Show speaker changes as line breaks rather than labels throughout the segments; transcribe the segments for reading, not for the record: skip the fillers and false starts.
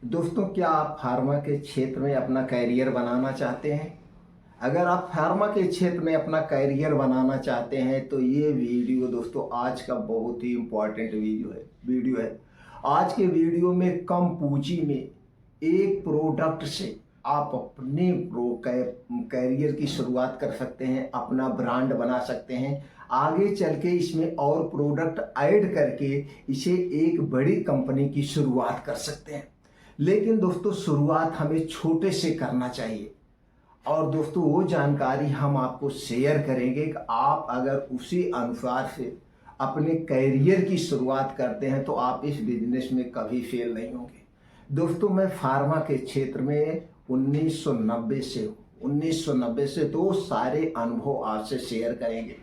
दोस्तों, क्या आप फार्मा के क्षेत्र में अपना कैरियर बनाना चाहते हैं? अगर आप फार्मा के क्षेत्र में अपना कैरियर बनाना चाहते हैं तो ये वीडियो दोस्तों आज का बहुत ही इम्पोर्टेंट वीडियो है। आज के वीडियो में कम पूंजी में एक प्रोडक्ट से आप अपने कैरियर की शुरुआत कर सकते हैं, अपना ब्रांड बना सकते हैं। आगे चल के इसमें और प्रोडक्ट ऐड करके इसे एक बड़ी कंपनी की शुरुआत कर सकते हैं। लेकिन दोस्तों, शुरुआत हमें छोटे से करना चाहिए। और दोस्तों, वो जानकारी हम आपको शेयर करेंगे कि आप अगर उसी अनुसार से अपने कैरियर की शुरुआत करते हैं तो आप इस बिजनेस में कभी फेल नहीं होंगे। दोस्तों, मैं फार्मा के क्षेत्र में 1990 से तो सारे अनुभव आपसे शेयर करेंगे।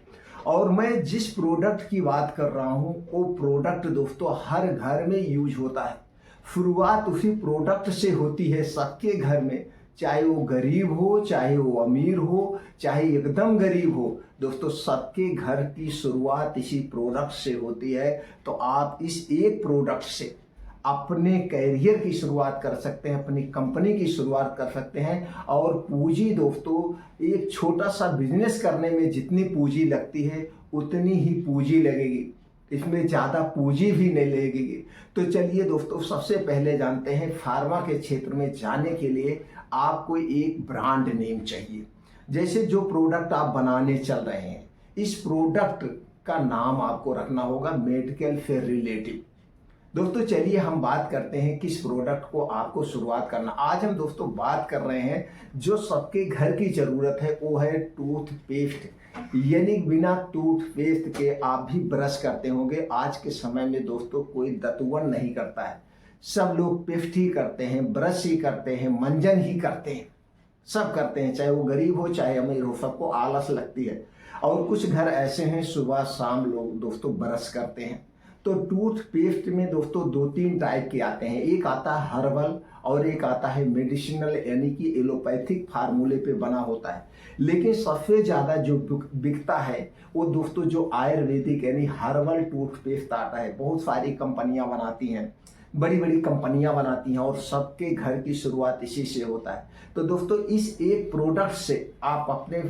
और मैं जिस प्रोडक्ट की बात कर रहा हूँ वो प्रोडक्ट दोस्तों हर घर में यूज होता है। शुरुआत उसी प्रोडक्ट से होती है सबके घर में, चाहे वो गरीब हो, चाहे वो अमीर हो, चाहे एकदम गरीब हो। दोस्तों, सबके घर की शुरुआत इसी प्रोडक्ट से होती है। तो आप इस एक प्रोडक्ट से अपने कैरियर की शुरुआत कर सकते हैं, अपनी कंपनी की शुरुआत कर सकते हैं। और पूंजी दोस्तों, एक छोटा सा बिजनेस करने में जितनी पूंजी लगती है उतनी ही पूंजी लगेगी, इसमें ज़्यादा पूंजी भी नहीं लगेगी। तो चलिए दोस्तों, सबसे पहले जानते हैं फार्मा के क्षेत्र में जाने के लिए आपको एक ब्रांड नेम चाहिए। जैसे जो प्रोडक्ट आप बनाने चल रहे हैं, इस प्रोडक्ट का नाम आपको रखना होगा मेडिकल फेयर रिलेटिव। दोस्तों, चलिए हम बात करते हैं किस प्रोडक्ट को आपको शुरुआत करना। आज हम दोस्तों बात कर रहे हैं जो सबके घर की ज़रूरत है, वो है टूथपेस्ट। यानी बिना टूथपेस्ट के आप भी ब्रश करते होंगे। आज के समय में दोस्तों कोई दतवन नहीं करता है, सब लोग पेस्ट ही करते हैं, ब्रश ही करते हैं, मंजन ही करते हैं, सब करते हैं, चाहे वो गरीब हो चाहे अमीर हो, सबको आलस लगती है। और कुछ घर ऐसे हैं सुबह शाम लोग दोस्तों ब्रश करते हैं। तो टूथपेस्ट में दोस्तों दो तीन टाइप के आते हैं, एक आता है हर्बल और एक आता है मेडिसिनल, यानी कि एलोपैथिक फार्मूले पे बना होता है। लेकिन सबसे ज़्यादा जो बिकता है वो दोस्तों जो आयुर्वेदिक यानी हर्बल टूथपेस्ट आता है। बहुत सारी कंपनियां बनाती हैं, बड़ी बड़ी कंपनियां बनाती हैं और सबके घर की शुरुआत इसी से होता है। तो दोस्तों, इस एक प्रोडक्ट से आप अपने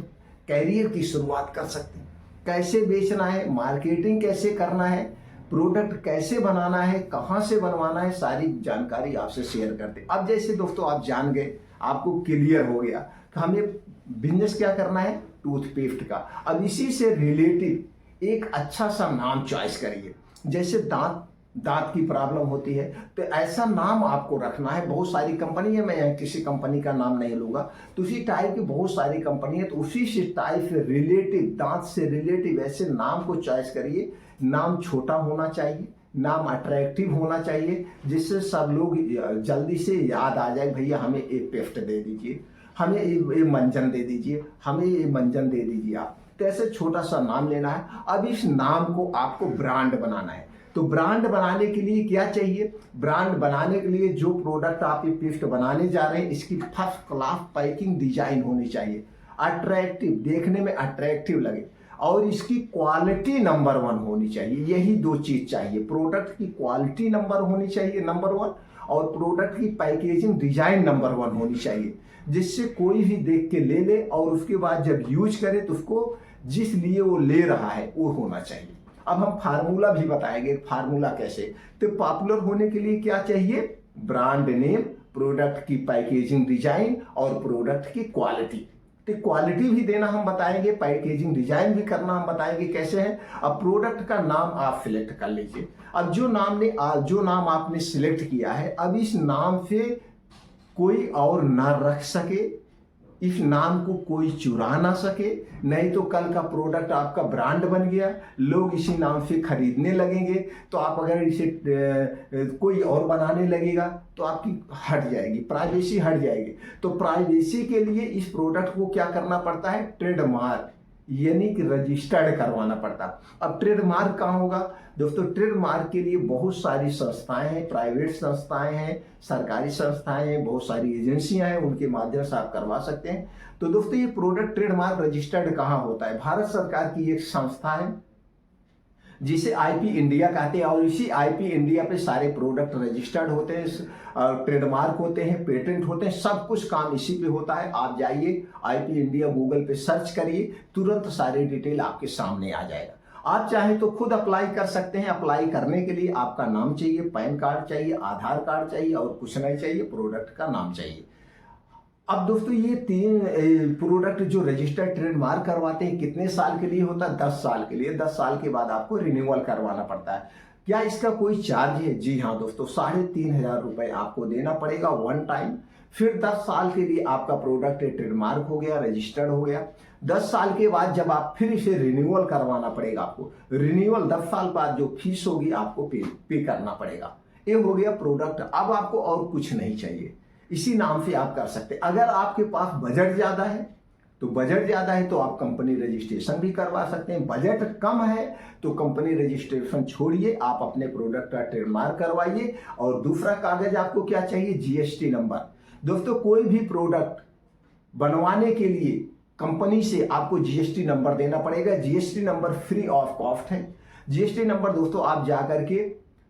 कैरियर की शुरुआत कर सकते हैं। कैसे बेचना है, मार्केटिंग कैसे करना है, प्रोडक्ट कैसे बनाना है, कहाँ से बनवाना है, सारी जानकारी आपसे शेयर करते हैं। अब जैसे दोस्तों आप जान गए, आपको क्लियर हो गया कि हमें बिजनेस क्या करना है, टूथपेस्ट का। अब इसी से रिलेटिव एक अच्छा सा नाम चॉइस करिए। जैसे दांत की प्रॉब्लम होती है तो ऐसा नाम आपको रखना है। बहुत सारी कंपनी है, मैं यहाँ किसी कंपनी का नाम नहीं लूंगा। तो उसी टाइप की बहुत सारी कंपनी है, तो उसी से टाइप से रिलेटिव, दांत से रिलेटिव ऐसे नाम को चॉइस करिए। नाम छोटा होना चाहिए, नाम अट्रैक्टिव होना चाहिए, जिससे सब लोग जल्दी से याद आ जाए, भैया हमें एक पेस्ट दे दीजिए, हमें ये मंजन दे दीजिए, हमें ये मंजन दे दीजिए आप। तो ऐसे छोटा सा नाम लेना है। अब इस नाम को आपको ब्रांड बनाना है। तो ब्रांड बनाने के लिए क्या चाहिए, ब्रांड बनाने के लिए जो प्रोडक्ट आप ये पेस्ट बनाने जा रहे हैं इसकी फर्स्ट क्लास पैकिंग डिजाइन होनी चाहिए, अट्रैक्टिव, देखने में अट्रैक्टिव लगे, और इसकी क्वालिटी नंबर 1 होनी चाहिए। यही दो चीज चाहिए, प्रोडक्ट की क्वालिटी नंबर होनी चाहिए नंबर 1, और प्रोडक्ट की पैकेजिंग डिजाइन नंबर 1 होनी चाहिए, जिससे कोई भी देख के ले ले और उसके बाद जब यूज करे तो उसको जिस लिए वो ले रहा है वो होना चाहिए। अब हम फार्मूला भी बताएंगे, फार्मूला कैसे। तो पॉपुलर होने के लिए क्या चाहिए, ब्रांड नेम, प्रोडक्ट की पैकेजिंग डिजाइन और प्रोडक्ट की क्वालिटी। तो क्वालिटी भी देना हम बताएंगे, पैकेजिंग डिजाइन भी करना हम बताएंगे कैसे है। अब प्रोडक्ट का नाम आप सिलेक्ट कर लीजिए। अब जो नाम आपने सिलेक्ट किया है, अब इस नाम से कोई और ना रख सके, इस नाम को कोई चुरा ना सके। नहीं तो कल का प्रोडक्ट आपका ब्रांड बन गया, लोग इसी नाम से खरीदने लगेंगे। तो आप अगर इसे कोई और बनाने लगेगा तो आपकी हट जाएगी, प्राइवेसी हट जाएगी। तो प्राइवेसी के लिए इस प्रोडक्ट को क्या करना पड़ता है, ट्रेडमार्क यानी कि रजिस्टर्ड करवाना पड़ता। अब ट्रेडमार्क कहाँ होगा दोस्तों, ट्रेडमार्क के लिए बहुत सारी संस्थाएं हैं, प्राइवेट संस्थाएं हैं, सरकारी संस्थाएं हैं, बहुत सारी एजेंसियां हैं, उनके माध्यम से आप करवा सकते हैं। तो दोस्तों, ये प्रोडक्ट ट्रेडमार्क रजिस्टर्ड कहाँ होता है, भारत सरकार की एक संस्था है जिसे आईपी इंडिया कहते हैं। और इसी आईपी इंडिया पे सारे प्रोडक्ट रजिस्टर्ड होते हैं, ट्रेडमार्क होते हैं, पेटेंट होते हैं, सब कुछ काम इसी पे होता है। आप जाइए आईपी इंडिया गूगल पे सर्च करिए, तुरंत सारी डिटेल आपके सामने आ जाएगा। आप चाहें तो खुद अप्लाई कर सकते हैं। अप्लाई करने के लिए आपका नाम चाहिए, पैन कार्ड चाहिए, आधार कार्ड चाहिए और कुछ नहीं चाहिए, प्रोडक्ट का नाम चाहिए। अब दोस्तों ये 3 प्रोडक्ट जो रजिस्टर्ड ट्रेडमार्क करवाते हैं कितने साल के लिए होता है? 10 साल के लिए। 10 साल के बाद आपको रिन्यूअल करवाना पड़ता है। क्या इसका कोई चार्ज है? जी हाँ दोस्तों, 3,500 रुपए आपको देना पड़ेगा वन टाइम। फिर 10 साल के लिए आपका प्रोडक्ट ट्रेडमार्क हो गया, रजिस्टर्ड हो गया। 10 साल के बाद जब आप फिर इसे रिन्यूअल करवाना पड़ेगा आपको, रिन्यूअल 10 साल बाद जो फीस होगी आपको पे करना पड़ेगा। ये हो गया प्रोडक्ट। अब आपको और कुछ नहीं चाहिए, इसी नाम से आप कर सकते हैं। अगर आपके पास बजट ज्यादा है तो आप कंपनी रजिस्ट्रेशन भी करवा सकते हैं। बजट कम है तो कंपनी रजिस्ट्रेशन छोड़िए, आप अपने प्रोडक्ट का ट्रेडमार्क करवाइए। और दूसरा कागज आपको क्या चाहिए? GST number. दोस्तों कोई भी प्रोडक्ट बनवाने के लिए कंपनी से आपको जीएसटी नंबर देना पड़ेगा। GST number free of cost है। जीएसटी नंबर दोस्तों आप जाकर के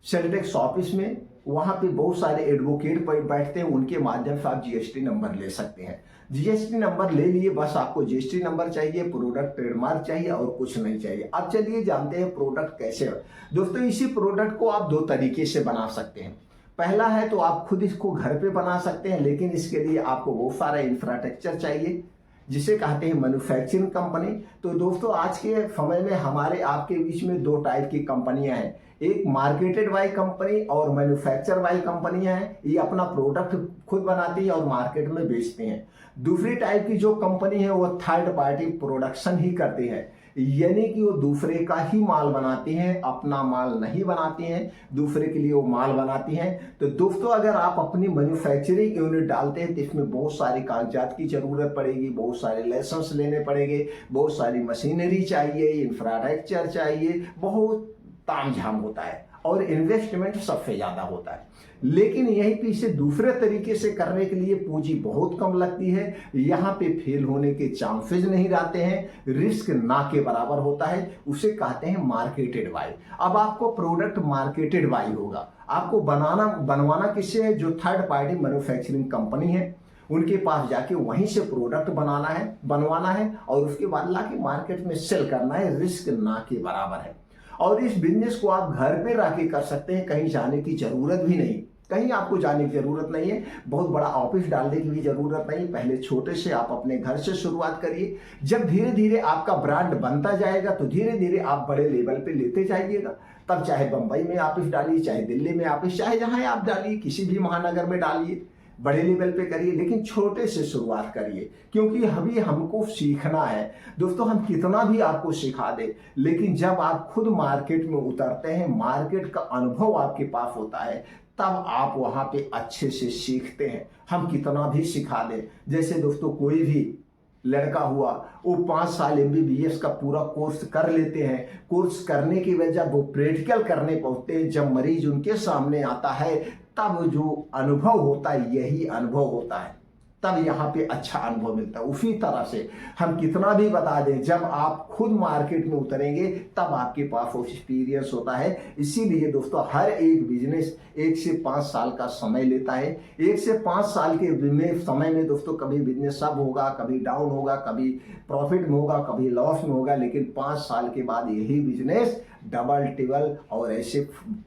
सेल टैक्स ऑफिस में, वहां पे बहुत सारे एडवोकेट बैठते हैं, उनके माध्यम से आप जीएसटी नंबर ले सकते हैं। जीएसटी नंबर ले लिए, बस आपको जीएसटी नंबर चाहिए, प्रोडक्ट ट्रेडमार्क चाहिए और कुछ नहीं चाहिए। अब चलिए जानते हैं प्रोडक्ट कैसे। दोस्तों इसी प्रोडक्ट को आप 2 तरीके से बना सकते हैं। पहला है तो आप खुद इसको घर पे बना सकते हैं, लेकिन इसके लिए आपको बहुत सारा इंफ्रास्ट्रक्चर चाहिए, जिसे कहते हैं मैन्युफैक्चरिंग कंपनी। तो दोस्तों आज के समय में हमारे आपके बीच में 2 टाइप की कंपनियां हैं, एक मार्केटेड बाई कंपनी और मैन्युफैक्चर बाई कंपनियां हैं। ये अपना प्रोडक्ट खुद बनाती है और मार्केट में बेचते हैं। दूसरी टाइप की जो कंपनी है वो थर्ड पार्टी प्रोडक्शन ही करती है, यानी कि वो दूसरे का ही माल बनाती हैं, अपना माल नहीं बनाती हैं, दूसरे के लिए वो माल बनाती हैं। तो दोस्तों अगर आप अपनी मैन्युफैक्चरिंग यूनिट डालते हैं तो इसमें बहुत सारे कागजात की जरूरत पड़ेगी, बहुत सारे लाइसेंस लेने पड़ेंगे, बहुत सारी मशीनरी चाहिए, इंफ्रास्ट्रक्चर चाहिए, बहुत तामझाम होता है और इन्वेस्टमेंट सबसे ज्यादा होता है। लेकिन यहीं पे इसे दूसरे तरीके से करने के लिए पूंजी बहुत कम लगती है, यहाँ पे फेल होने के चांसेस नहीं रहते हैं, रिस्क ना के बराबर होता है, उसे कहते हैं मार्केटेड बाई। अब आपको प्रोडक्ट मार्केटेड बाई होगा, आपको बनवाना किससे है? जो थर्ड पार्टी मैन्युफैक्चरिंग कंपनी है उनके पास जाके वहीं से प्रोडक्ट बनवाना है और उसके बाद लाके मार्केट में सेल करना है, रिस्क ना के बराबर है। और इस बिजनेस को आप घर पे रह के कर सकते हैं, कहीं जाने की जरूरत भी नहीं, कहीं आपको जाने की जरूरत नहीं है, बहुत बड़ा ऑफिस डालने की भी जरूरत नहीं। पहले छोटे से आप अपने घर से शुरुआत करिए, जब धीरे धीरे आपका ब्रांड बनता जाएगा तो धीरे धीरे आप बड़े लेवल पे लेते जाइएगा। तब चाहे बंबई में ऑफिस डालिए, चाहे दिल्ली में ऑफिस, चाहे जहां आप डालिए, किसी भी महानगर में डालिए, बड़े लेवल पे करिए, लेकिन छोटे से शुरुआत करिए, क्योंकि अभी हमको सीखना है। दोस्तों हम कितना भी आपको सिखा दे, लेकिन जब आप खुद मार्केट में उतरते हैं, मार्केट का अनुभव आपके पास होता है, तब आप वहां पे अच्छे से सीखते हैं। हम कितना भी सिखा दें, जैसे दोस्तों कोई भी लड़का हुआ वो 5 साल MBBS का पूरा कोर्स कर लेते हैं, कोर्स करने के बाद जब वो प्रैक्टिकल करने पहुंचते हैं, जब मरीज उनके सामने आता है, तब जो अनुभव होता है यही अनुभव होता है, तब यहाँ पे अच्छा अनुभव मिलता है। उसी तरह से हम कितना भी बता दें, जब आप खुद मार्केट में उतरेंगे तब आपके पास एक्सपीरियंस होता है। इसीलिए दोस्तों हर एक बिजनेस 1 से 5 साल का समय लेता है। 1 से 5 साल के समय में दोस्तों कभी बिजनेस अप होगा, कभी डाउन होगा, कभी प्रॉफिट में होगा, कभी लॉस में होगा, लेकिन 5 साल के बाद यही बिजनेस डबल टिबल और ऐसे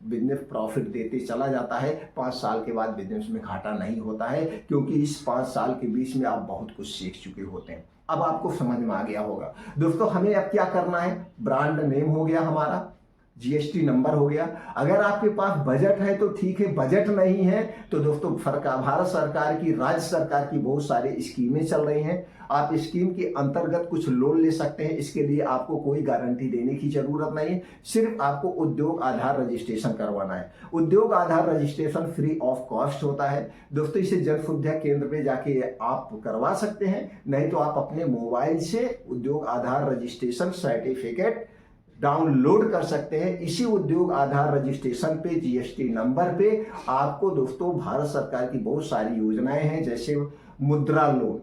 बिजनेस प्रॉफिट देते चला जाता है। 5 साल के बाद बिजनेस में घाटा नहीं होता है, क्योंकि इस 5 साल के बीच में आप बहुत कुछ सीख चुके होते हैं। अब आपको समझ में आ गया होगा। दोस्तों हमें अब क्या करना है? ब्रांड नेम हो गया हमारा, जीएसटी नंबर हो गया। अगर आपके पास बजट है तो ठीक है, बजट नहीं है तो दोस्तों भारत सरकार की, राज्य सरकार की बहुत सारी स्कीमें चल रही हैं। आप स्कीम के अंतर्गत कुछ लोन ले सकते हैं। इसके लिए आपको कोई गारंटी देने की जरूरत नहीं है, सिर्फ आपको उद्योग आधार रजिस्ट्रेशन करवाना है। उद्योग आधार रजिस्ट्रेशन फ्री ऑफ कॉस्ट होता है दोस्तों। इसे जन सुविधा केंद्र पे जाके आप करवा सकते हैं, नहीं तो आप अपने मोबाइल से उद्योग आधार रजिस्ट्रेशन सर्टिफिकेट डाउनलोड कर सकते हैं। इसी उद्योग आधार रजिस्ट्रेशन पे, जीएसटी नंबर पे आपको दोस्तों भारत सरकार की बहुत सारी योजनाएं हैं, जैसे मुद्रा लोन,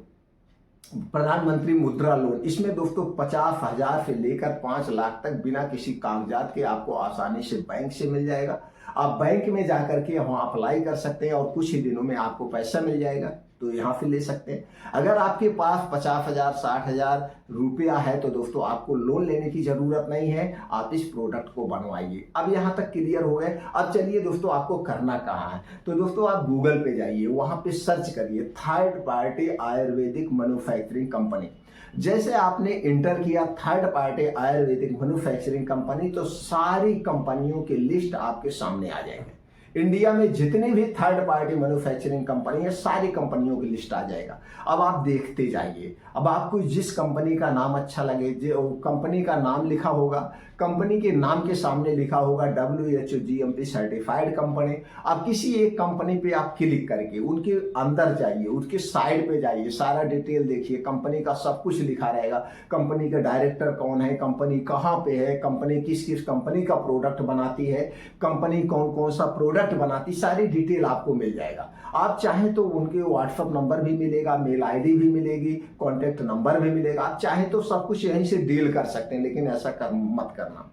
प्रधानमंत्री मुद्रा लोन, इसमें दोस्तों 50,000 से लेकर 5 लाख तक बिना किसी कागजात के आपको आसानी से बैंक से मिल जाएगा। आप बैंक में जाकर के वहाँ अप्लाई कर सकते हैं और कुछ ही दिनों में आपको पैसा मिल जाएगा, तो यहाँ से ले सकते हैं। अगर आपके पास 50,000 60,000 रुपया है तो दोस्तों आपको लोन लेने की जरूरत नहीं है, आप इस प्रोडक्ट को बनवाइए। अब यहाँ तक क्लियर हो गए। अब चलिए दोस्तों आपको करना कहाँ है, तो दोस्तों आप गूगल पे जाइए, वहाँ पे सर्च करिए third party Ayurvedic manufacturing company. जैसे आपने इंटर किया third party Ayurvedic manufacturing company, तो सारी कंपनियों की लिस्ट आपके सामने आ जाएगी। इंडिया में जितने भी थर्ड पार्टी मैन्युफैक्चरिंग कंपनी है, सारी कंपनियों की लिस्ट आ जाएगा। अब आप देखते जाइए। अब आपको जिस कंपनी का नाम अच्छा लगे, जो कंपनी का नाम लिखा होगा, कंपनी के नाम के सामने लिखा होगा WHO GMP सर्टिफाइड कंपनी। अब किसी एक कंपनी पे आप क्लिक करके उनके अंदर जाइए, उसके साइड पे जाइए, सारा डिटेल देखिए, कंपनी का सब कुछ लिखा रहेगा। कंपनी का डायरेक्टर कौन है, कंपनी कहाँ पे है, कंपनी किस किस कंपनी का प्रोडक्ट बनाती है, कंपनी कौन कौन सा प्रोडक्ट बनाती, सारी डिटेल आपको मिल जाएगा। आप चाहें तो उनके व्हाट्सएप नंबर भी मिलेगा, मेल ID भी मिलेगी, कॉन्टैक्ट नंबर भी मिलेगा। आप चाहें तो सब कुछ यहीं से डील कर सकते हैं, लेकिन ऐसा मत करना।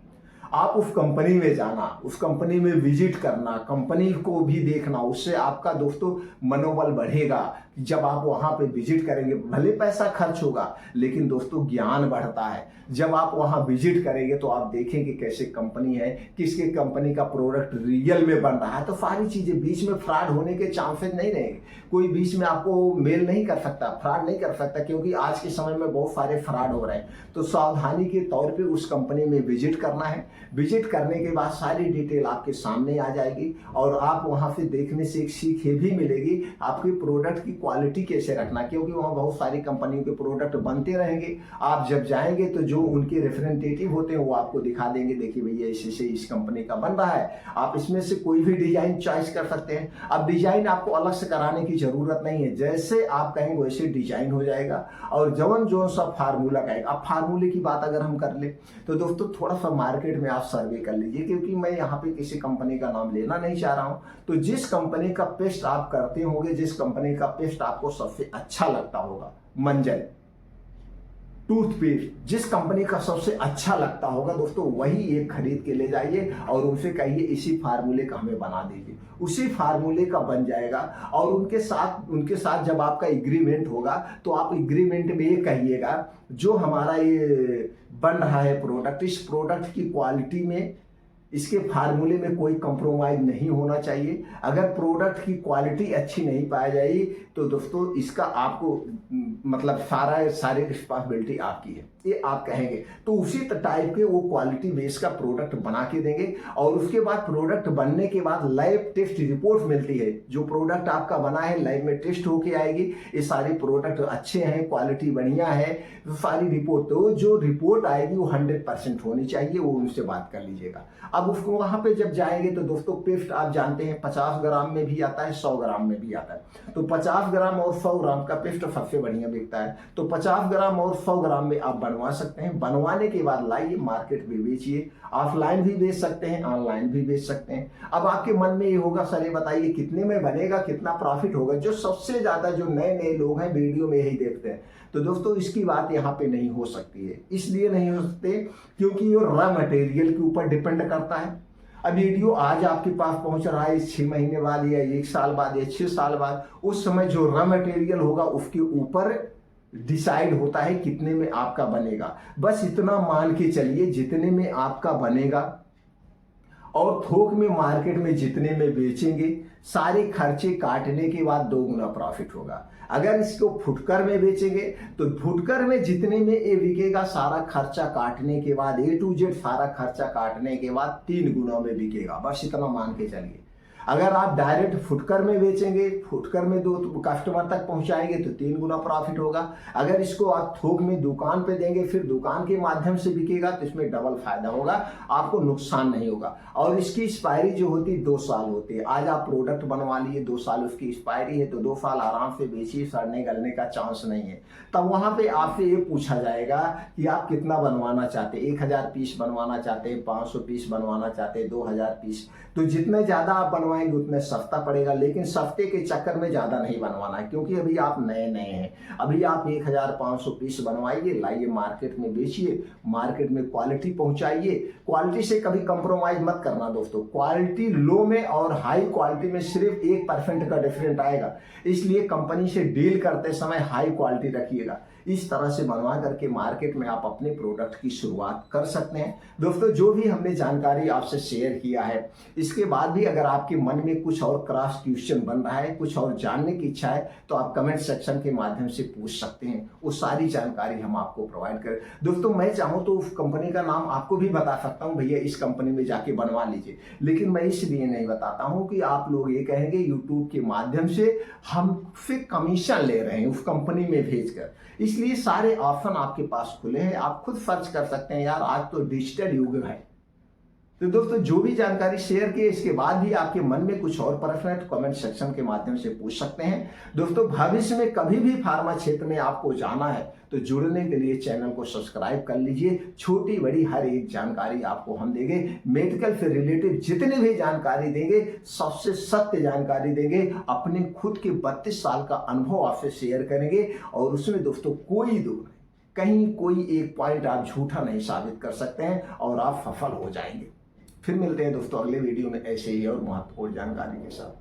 आप उस कंपनी में जाना, उस कंपनी में विजिट करना, कंपनी को भी देखना, उससे आपका दोस्तों मनोबल बढ़ेगा। जब आप वहां पे विजिट करेंगे, भले पैसा खर्च होगा, लेकिन दोस्तों ज्ञान बढ़ता है। जब आप वहां विजिट करेंगे तो आप देखेंगे कैसे कंपनी है, किसके कंपनी का प्रोडक्ट रियल में बन रहा है, तो सारी चीजें, बीच में फ्रॉड होने के चांसेस नहीं रहेंगे। कोई बीच में आपको मेल नहीं कर सकता, फ्रॉड नहीं कर सकता, क्योंकि आज के समय में बहुत सारे फ्रॉड हो रहे हैं। तो सावधानी के तौर पे उस कंपनी में विजिट करना है। विजिट करने के बाद सारी डिटेल आपके सामने आ जाएगी और आप वहां से देखने से एक सीख ये भी मिलेगी, आपके प्रोडक्ट की क्वालिटी कैसे रखना, क्योंकि वहाँ बहुत सारी कंपनियों के प्रोडक्ट बनते रहेंगे। आप जब जाएंगे तो जो उनके रिप्रेजेंटेटिव होते हैं वो आपको दिखा देंगे, देखिए भैया इसी इस कंपनी का बन रहा है, आप इसमें से कोई भी डिजाइन चॉइस कर सकते हैं। अब डिजाइन आपको अलग से कराने की जरूरत नहीं है, जैसे आप कहेंगे वैसे डिजाइन हो जाएगा। और जवन जो सब फार्मूला कहेगा। अब फार्मूले की बात अगर हम कर ले तो दोस्तों थोड़ा सा मार्केट में आप सर्वे कर लीजिए, क्योंकि मैं यहाँ पे किसी कंपनी का नाम लेना नहीं चाह रहा हूँ। तो जिस कंपनी का पेस्ट आप करते होंगे, जिस कंपनी का पेस्ट आपको सबसे अच्छा लगता होगा, मंजन टूथपेस्ट जिस कंपनी का सबसे अच्छा लगता होगा दोस्तों, वही एक खरीद के ले जाइए और उनसे कहिए इसी फार्मूले का हमें बना दीजिए। उसी फार्मूले का बन जाएगा। और उनके साथ जब आपका एग्रीमेंट होगा तो आप एग्रीमेंट में ये कहिएगा, जो हमारा ये बन रहा है प्रोडक्ट, इस प्रोडक्ट की क्वालिटी में, इसके फार्मूले में कोई कंप्रोमाइज नहीं होना चाहिए। अगर प्रोडक्ट की क्वालिटी अच्छी नहीं पाई जाएगी तो दोस्तों इसका आपको मतलब सारी रिस्पॉन्सिबिलिटी आपकी है, ये आप कहेंगे। तो उसी टाइप के वो क्वालिटी बेस का प्रोडक्ट बना के देंगे। और उसके बाद प्रोडक्ट बनने के बाद लैब टेस्ट रिपोर्ट मिलती है, जो प्रोडक्ट आपका बना है लैब में टेस्ट होके आएगी, ये सारे प्रोडक्ट अच्छे हैं, क्वालिटी बढ़िया है, तो सारी रिपोर्ट, तो जो रिपोर्ट आएगी वो 100% होनी चाहिए, वो उनसे बात कर लीजिएगा। अब उसको वहां पे जब जाएंगे तो दोस्तों पेस्ट आप जानते हैं 50 ग्राम में भी आता है, 100 ग्राम में भी आता है। तो 50 ग्राम और 100 ग्राम का पेस्ट सबसे बढ़िया बिकता है। तो 50 ग्राम और 100 ग्राम में आप बनवा सकते हैं। बनवाने के बाद लाइए, मार्केट में बेचिए। ऑफलाइन भी बेच सकते हैं, ऑनलाइन भी बेच सकते हैं। अब आपके मन में ये होगा, सर ये बताइए कितने में बनेगा, कितना प्रॉफिट होगा। जो सबसे ज्यादा जो नए नए लोग हैं वीडियो में यही देखते हैं। तो दोस्तों इसकी बात यहाँ पे नहीं हो सकती है, इसलिए नहीं हो सकते क्योंकि ये रॉ मटेरियल के ऊपर डिपेंड करता है। अब वीडियो आज आपके पास पहुंच रहा है 6 महीने बाद या 1 साल बाद या 6 साल बाद, उस समय जो रॉ मटेरियल होगा उसके ऊपर डिसाइड होता है कितने में आपका बनेगा। बस इतना मान के चलिए, जितने में आपका बनेगा और थोक में मार्केट में जितने में बेचेंगे, सारे खर्चे काटने के बाद 2 गुना प्रॉफिट होगा। अगर इसको फुटकर में बेचेंगे तो फुटकर में जितने में ये बिकेगा, सारा खर्चा काटने के बाद, A to Z सारा खर्चा काटने के बाद 3 गुना में बिकेगा। बस इतना मान के चलिए। अगर आप डायरेक्ट फुटकर में बेचेंगे, फुटकर में दो कस्टमर तक पहुंचाएंगे तो 3 गुना प्रॉफिट होगा। अगर इसको आप थोक में दुकान पे देंगे, फिर दुकान के माध्यम से बिकेगा, तो इसमें डबल फायदा होगा, आपको नुकसान नहीं होगा। और इसकी एक्सपायरी जो होती है 2 साल होती है। आज आप प्रोडक्ट बनवा लिए, 2 साल उसकी एक्सपायरी है, तो 2 साल आराम से बेचिए, सड़ने गलने का चांस नहीं है। तब वहां पे आपसे ये पूछा जाएगा कि आप कितना बनवाना चाहते हैं, 1000 पीस बनवाना चाहते हैं, 500 पीस बनवाना चाहते हैं, 2000 पीस। तो जितने ज्यादा आप बनवाएंगे उतने सस्ता पड़ेगा, लेकिन सस्ते के चक्कर में ज़्यादा नहीं बनवाना है, क्योंकि अभी आप नए नए हैं। अभी आप 1500 पीस बनवाइए, लाइए मार्केट में बेचिए, मार्केट में क्वालिटी पहुंचाइए। क्वालिटी से कभी कंप्रोमाइज मत करना दोस्तों। क्वालिटी लो में और हाई क्वालिटी में सिर्फ 1% का डिफरेंट आएगा, इसलिए कंपनी से डील करते समय हाई क्वालिटी रखिएगा। इस तरह से बनवा करके मार्केट में आप अपने प्रोडक्ट की शुरुआत कर सकते हैं। दोस्तों, जो भी हमने जानकारी आपसे शेयर किया है, इसके बाद भी अगर आपके मन में कुछ और क्रॉस क्वेश्चन बन रहा है, कुछ और जानने की इच्छा है, तो आप कमेंट सेक्शन के माध्यम से पूछ सकते हैं। वो सारी जानकारी हम आपको प्रोवाइड करें। दोस्तों, मैं चाहूँ तो उस कंपनी का नाम आपको भी बता सकता हूँ, भैया इस कंपनी में जाके बनवा लीजिए, लेकिन मैं इसलिए नहीं बताता हूँ कि आप लोग ये कहेंगे यूट्यूब के माध्यम से हम फिर कमीशन ले रहे हैं उस कंपनी में भेजकर। इसलिए सारे ऑप्शन आपके पास खुले हैं, आप खुद सर्च कर सकते हैं। यार, आज तो डिजिटल युग है। तो दोस्तों, जो भी जानकारी शेयर की, इसके बाद भी आपके मन में कुछ और प्रश्न है तो कमेंट सेक्शन के माध्यम से पूछ सकते हैं। दोस्तों, भविष्य में कभी भी फार्मा क्षेत्र में आपको जाना है तो जुड़ने के लिए चैनल को सब्सक्राइब कर लीजिए। छोटी बड़ी हर एक जानकारी आपको हम देंगे। मेडिकल से रिलेटेड जितनी भी जानकारी देंगे, सबसे सत्य जानकारी देंगे। अपने खुद के 32 साल का अनुभव आपसे शेयर करेंगे, और उसमें दोस्तों कोई दूर कहीं कोई एक पॉइंट आप झूठा नहीं साबित कर सकते हैं, और आप सफल हो जाएंगे। फिर मिलते हैं दोस्तों अगले वीडियो में ऐसे ही और महत्वपूर्ण जानकारी के साथ।